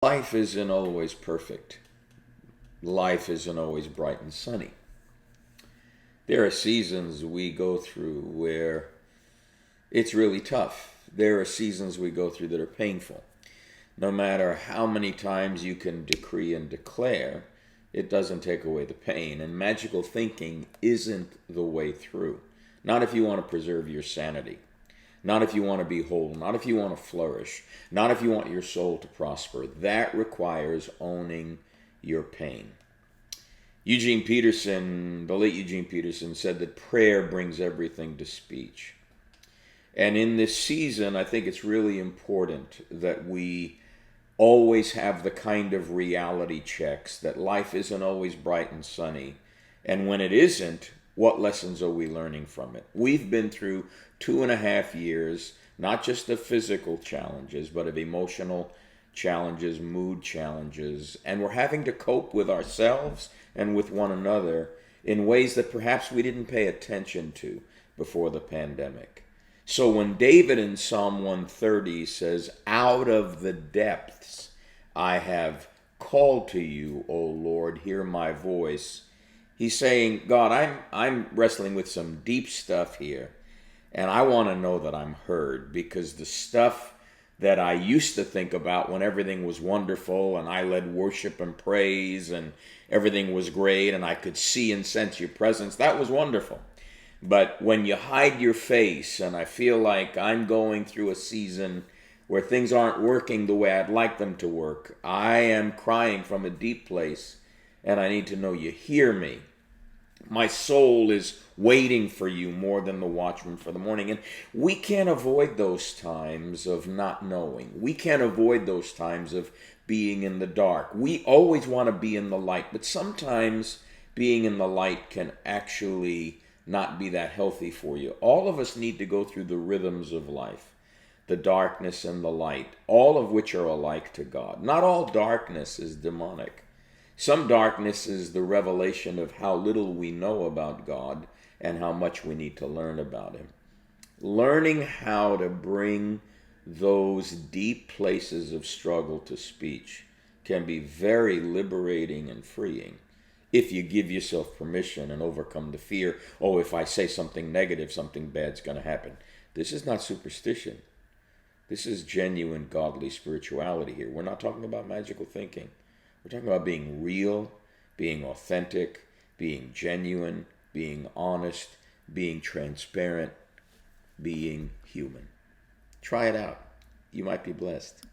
Life isn't always perfect. Life isn't always bright and sunny. There are seasons we go through where it's really tough. There are seasons we go through that are painful. No matter how many times you can decree and declare, it doesn't take away the pain. And magical thinking isn't the way through. Not if you want to preserve your sanity. Not if you want to be whole. Not if you want to flourish. Not if you want your soul to prosper. That requires owning your pain. Eugene Peterson, the late Eugene Peterson, said that prayer brings everything to speech. And in this season, I think it's really important that we always have the kind of reality checks that life isn't always bright and sunny. And when it isn't, what lessons are we learning from it? We've been through 2.5 years, not just of physical challenges, but of emotional challenges, mood challenges, and we're having to cope with ourselves and with one another in ways that perhaps we didn't pay attention to before the pandemic. So when David in Psalm 130 says, "Out of the depths I have called to you, O Lord, hear my voice," he's saying, God, I'm wrestling with some deep stuff here, and I want to know that I'm heard, because the stuff that I used to think about when everything was wonderful and I led worship and praise and everything was great and I could see and sense your presence, that was wonderful. But when you hide your face, and I feel like I'm going through a season where things aren't working the way I'd like them to work, I am crying from a deep place, and I need to know you hear me. My soul is waiting for you more than the watchman for the morning. And we can't avoid those times of not knowing. We can't avoid those times of being in the dark. We always want to be in the light, but sometimes being in the light can actually not be that healthy for you. All of us need to go through the rhythms of life, the darkness and the light, all of which are alike to God. Not all darkness is demonic. Some darkness is the revelation of how little we know about God and how much we need to learn about Him. Learning how to bring those deep places of struggle to speech can be very liberating and freeing if you give yourself permission and overcome the fear, oh, if I say something negative, something bad's going to happen. This is not superstition. This is genuine godly spirituality here. We're not talking about magical thinking. We're talking about being real, being authentic, being genuine, being honest, being transparent, being human. Try it out. You might be blessed.